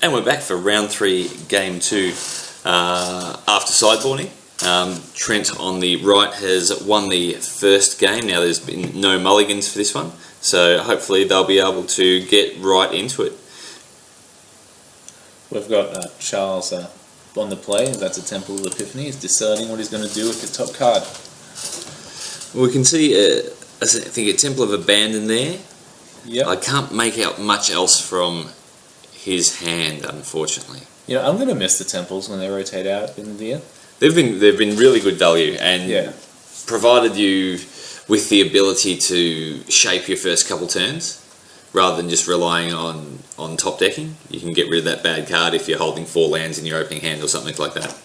And we're back for round 3, game 2. After sideboarding, Trent on the right has won the first game. Now there's been no mulligans for this one, so hopefully they'll be able to get right into it. We've got Charles on the play. That's a Temple of Epiphany. He's deciding what he's going to do with his top card. We can see, I think, a Temple of Abandon there. Yep. I can't make out much else from his hand, unfortunately. You know, I'm going to miss the temples when they rotate out at the end of the year. They've been really good value, and provided you with the ability to shape your first couple turns rather than just relying on top decking. You can get rid of that bad card if you're holding 4 lands in your opening hand or something like that.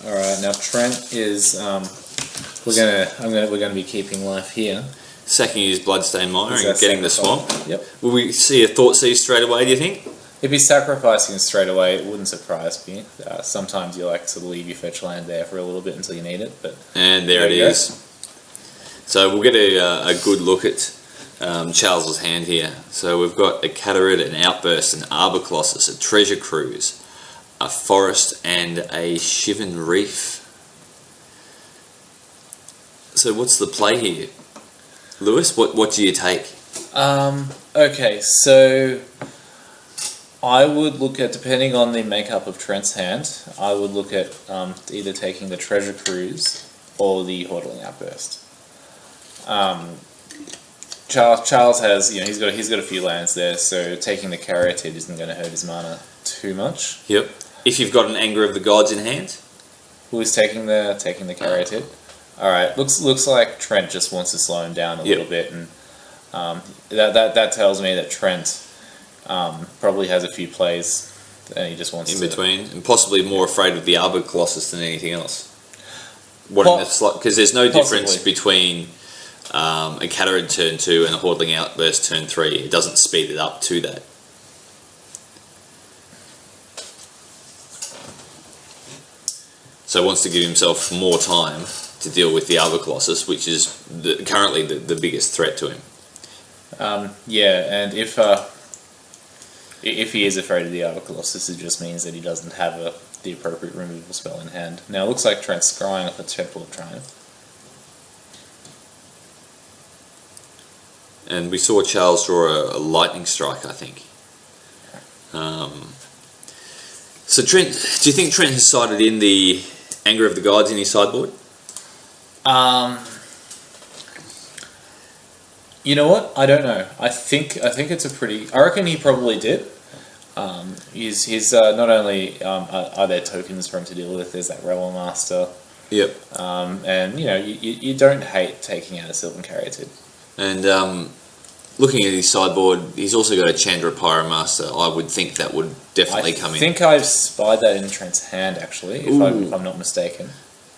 All right, now Trent is we're going to be keeping life here. Sacking his Bloodstained Mire and getting the swamp. Yep. Will we see a Thoughtseize straight away, do you think? If he's sacrificing straight away, it wouldn't surprise me. Sometimes you like to leave your fetch land there for a little bit until you need it. And there it is. So we'll get a good look at Charles's hand here. So we've got a Catarid, an Outburst, an Arbor Colossus, a Treasure Cruise, a Forest, and a Shivan Reef. So what's the play here? Lewis, what do you take? Okay, so I would look at, depending on the makeup of Trent's hand, I would look at either taking the Treasure Cruise or the Hordeling Outburst. Charles has, he's got a few lands there, so taking the Caryatid isn't going to hurt his mana too much. Yep. If you've got an Anger of the Gods in hand, who is taking the Caryatid? All right, looks like Trent just wants to slow him down a little bit, and that tells me that Trent probably has a few plays, and he just wants in between, and possibly more afraid of the Arbor Colossus than anything else. Because there's no difference between a Catarid turn 2 and a Hordeling Outburst turn 3. It doesn't speed it up to that. So wants to give himself more time to deal with the Arbor Colossus, which is currently the biggest threat to him. And if he is afraid of the Arbor Colossus, it just means that he doesn't have the appropriate removal spell in hand. Now it looks like Trent's scrying off a Temple of Triumph. And we saw Charles draw a Lightning Strike, I think. So Trent, do you think Trent has sided in the Anger of the Gods in his sideboard? You know what? I don't know. I think it's a pretty. I reckon he probably did. He's not only are there tokens for him to deal with. There's that Rebel Master. Yep. And you don't hate taking out a Sylvan Caryatid. And looking at his sideboard, he's also got a Chandra Pyromaster. I would think that would definitely come in. I think I've spied that in Trent's hand, actually, if I'm not mistaken.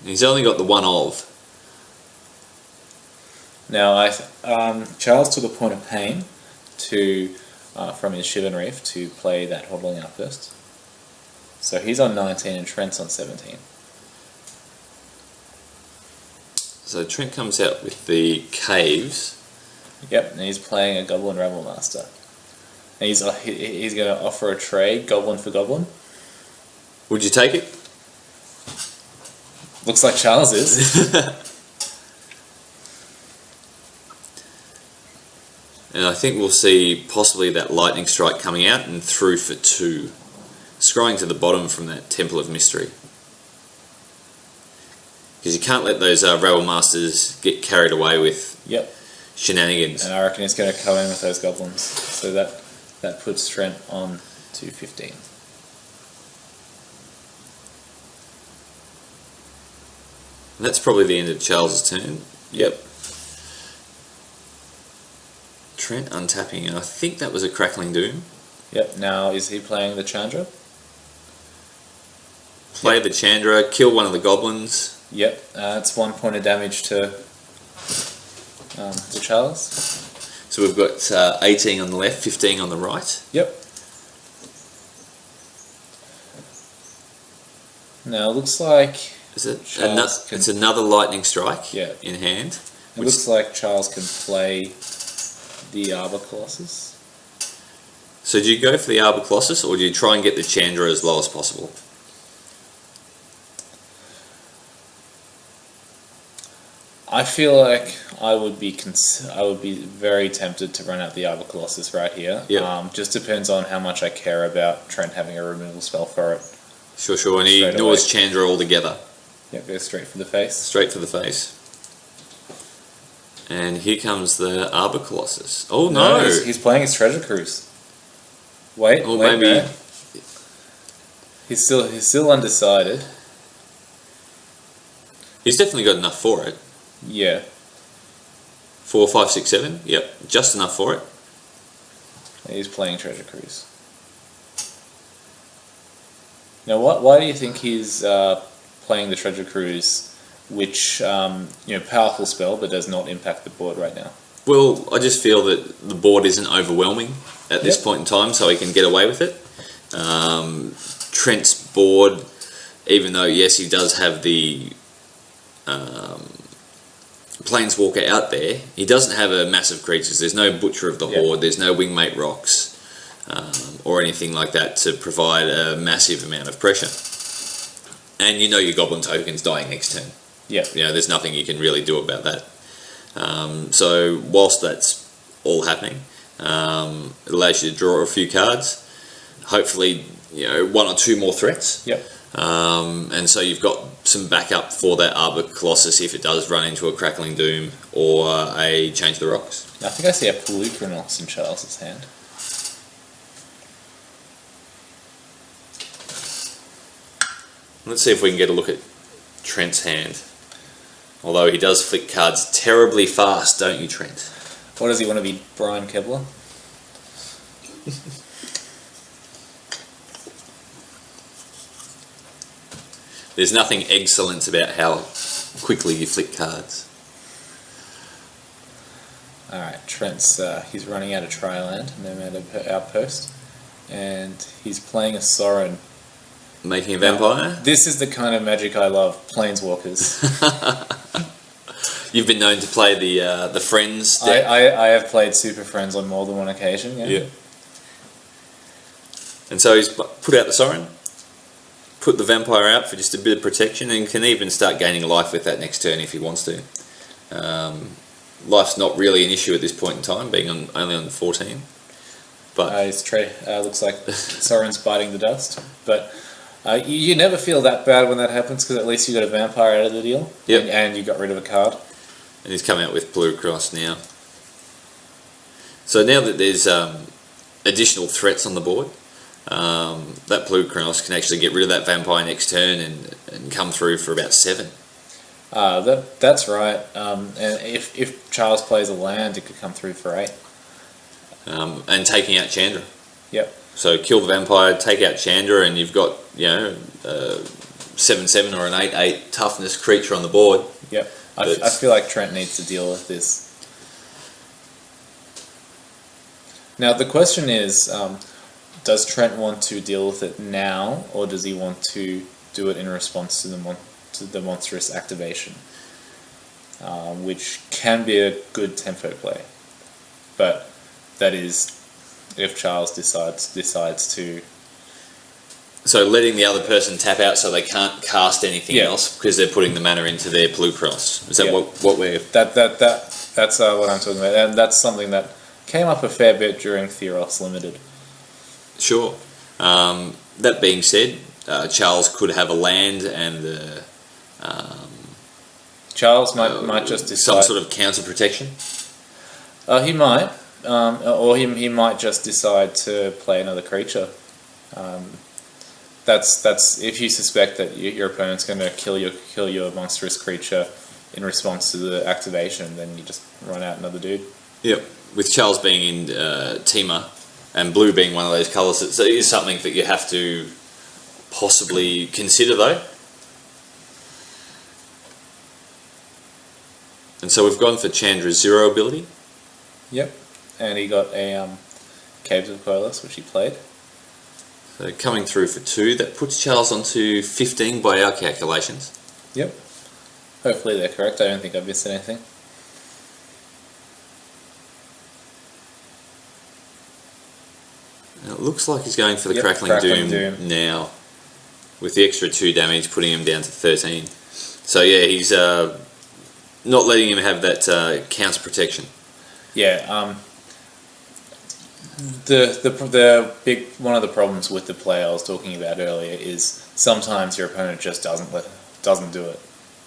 He's only got the one of. Now, Charles took a point of pain from his Shivan Reef to play that Hordeling Outburst. So he's on 19 and Trent's on 17. So Trent comes out with the Caves. Yep, and he's playing a Goblin Rebel Master. And he's going to offer a trade, Goblin for Goblin. Would you take it? Looks like Charles is. And I think we'll see possibly that Lightning Strike coming out and through for 2. Scrolling to the bottom from that Temple of Mystery. Because you can't let those Rebel Masters get carried away with shenanigans. And I reckon he's going to come in with those Goblins. So that puts Trent on to 15. And that's probably the end of Charles's turn. Yep. Trent untapping, and I think that was a Crackling Doom. Yep, now is he playing the Chandra? Play the Chandra, kill one of the Goblins. Yep, it's 1 point of damage to Charles. So we've got 18 on the left, 15 on the right. Yep. Now it looks like... Is it it's another Lightning Strike in hand? It looks like Charles can play the Arbor Colossus. So do you go for the Arbor Colossus, or do you try and get the Chandra as low as possible? I feel like I would be very tempted to run out the Arbor Colossus right here. Yep. Just depends on how much I care about Trent having a removal spell for it. Sure. And he ignores Chandra altogether. Yeah, goes straight for the face. Straight for the face. And here comes the Arbor Colossus. Oh no! He's playing his Treasure Cruise. Wait, maybe no. He's still undecided. He's definitely got enough for it. Yeah. 4, 5, 6, 7. Yep, just enough for it. He's playing Treasure Cruise. Now, why do you think he's playing the Treasure Cruise, which powerful spell but does not impact the board right now? Well, I just feel that the board isn't overwhelming at this point in time, so he can get away with it. Trent's board, even though yes, he does have the Planeswalker out there, he doesn't have a massive creatures. There's no Butcher of the Horde, there's no Wingmate Rocks, or anything like that to provide a massive amount of pressure. And you know your Goblin token's dying next turn. Yeah. There's nothing you can really do about that. So whilst that's all happening, it allows you to draw a few cards. Hopefully, 1 or 2 more threats. Yep. And so you've got some backup for that Arbor Colossus if it does run into a Crackling Doom or a Change the Rocks. I think I see a Polukranos in Charles's hand. Let's see if we can get a look at Trent's hand. Although he does flick cards terribly fast, don't you, Trent? What does he want to be, Brian Kebler? There's nothing excellent about how quickly you flick cards. Alright, Trent's he's running out of Triland, Nomad Outpost, and he's playing a Sorin. Making a vampire? This is the kind of magic I love, Planeswalkers. You've been known to play the Friends deck? I have played Super Friends on more than one occasion, yeah. And so he's put out the Sorin, put the vampire out for just a bit of protection, and can even start gaining life with that next turn if he wants to. Life's not really an issue at this point in time, being only on 14. But looks like Sorin's biting the dust. But you never feel that bad when that happens, because at least you got a vampire out of the deal. Yep. And you got rid of a card. And he's come out with Polukranos now. So now that there's additional threats on the board, that Polukranos can actually get rid of that vampire next turn and come through for about 7. That's right. And if Charles plays a land, it could come through for 8. And taking out Chandra. Yep. So kill the vampire, take out Chandra, and you've got 7/7 or an 8/8 toughness creature on the board. Yep. I feel like Trent needs to deal with this. Now the question is, does Trent want to deal with it now, or does he want to do it in response to the monstrous activation, which can be a good tempo play, but that is if Charles decides to. So letting the other person tap out so they can't cast anything else because they're putting the mana into their Polukranos. Is that what we're... That's what I'm talking about, and that's something that came up a fair bit during Theros Limited. Sure. That being said, Charles could have a land and Charles might just decide some sort of counter protection. He might, or he might just decide to play another creature. That's if you suspect that your opponent's going to kill your monstrous creature in response to the activation, then you just run out another dude. Yep. With Charles being in Teamer and blue being one of those colours, it is something that you have to possibly consider though. And so we've gone for Chandra's 0 ability. Yep. And he got a Caves of Koilos, which he played. So coming through for 2, that puts Charles onto 15 by our calculations. Yep. Hopefully they're correct. I don't think I've missed anything. It looks like he's going for the Yep, Crackling Doom now, with the extra 2 damage, putting him down to 13. So yeah, he's not letting him have that counter protection. Yeah. The big one of the problems with the play I was talking about earlier is sometimes your opponent just doesn't do it.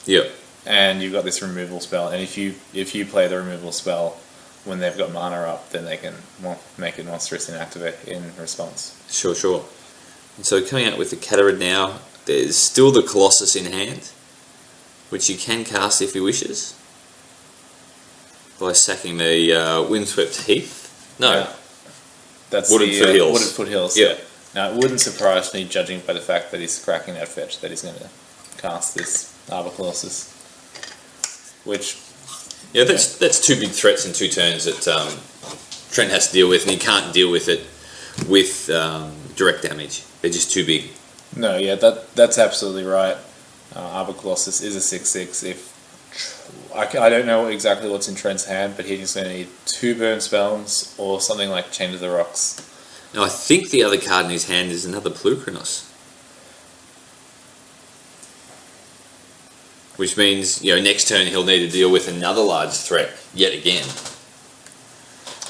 Yep. And you've got this removal spell, and if you play the removal spell when they've got mana up, then they can make it monstrous inactivate in response. Sure. And so coming out with the Catarid now, there's still the Colossus in hand, which you can cast if he wishes, by sacking the Windswept Heath. No. Yeah. That's Wooded Foothills. Wooded Foothills, Yep. yeah. Now, it wouldn't surprise me, judging by the fact that he's cracking that fetch, that he's going to cast this Arbor Colossus. Which... Yeah, that's 2 big threats in 2 turns that Trent has to deal with, and he can't deal with it with direct damage. They're just too big. No, yeah, that's absolutely right. Arbor Colossus is a 6/6. I don't know exactly what's in Trent's hand, but he's going to need 2 burn spells or something like Chain of the Rocks. Now, I think the other card in his hand is another Plucranos. Which means, next turn he'll need to deal with another large threat yet again.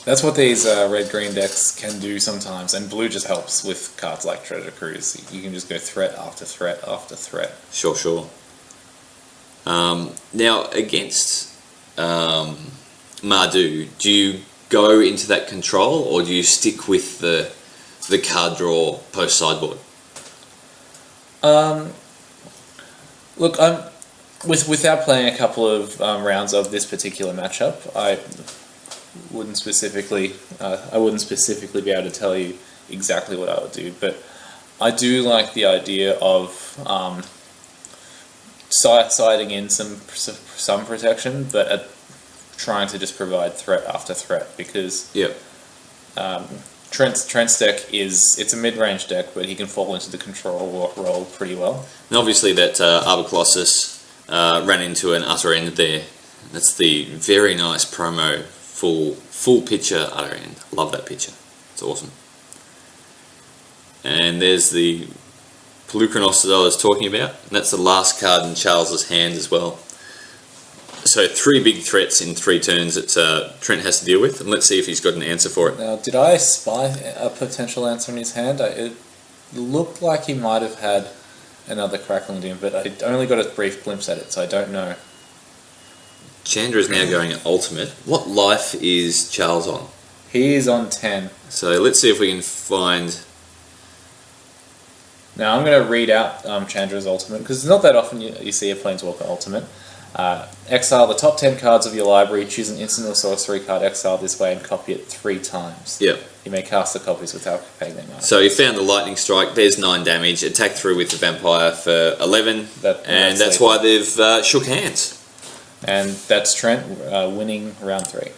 That's what these red-green decks can do sometimes, and blue just helps with cards like Treasure Cruise. You can just go threat after threat after threat. Sure. Now, against Mardu, do you go into that control, or do you stick with the card draw post-sideboard? Look, without playing a couple of rounds of this particular matchup, I wouldn't specifically be able to tell you exactly what I would do, but I do like the idea of siding in some protection, but trying to just provide threat after threat, because Trent's deck it's a mid-range deck, but he can fall into the control role pretty well. And obviously that Arbor Colossus ran into an utter end there. That's the very nice promo full picture utter end. Love that picture. It's awesome. And there's the Pelucranos that I was talking about, and that's the last card in Charles's hand as well. So 3 big threats in 3 turns that Trent has to deal with, and let's see if he's got an answer for it. Now, did I spy a potential answer in his hand? It looked like he might have had another Crackling Doom, but I only got a brief glimpse at it, so I don't know. Chandra is now going at ultimate. What life is Charles on? He is on 10. So let's see if we can find... Now I'm going to read out Chandra's ultimate, because it's not that often you see a Planeswalker ultimate. Exile the top 10 cards of your library, choose an instant or sorcery card exiled this way, and copy it 3 times. Yep. You may cast the copies without paying them. So he found the Lightning Strike, there's 9 damage, attack through with the Vampire for 11, and that's why they've shook hands. And that's Trent winning round 3.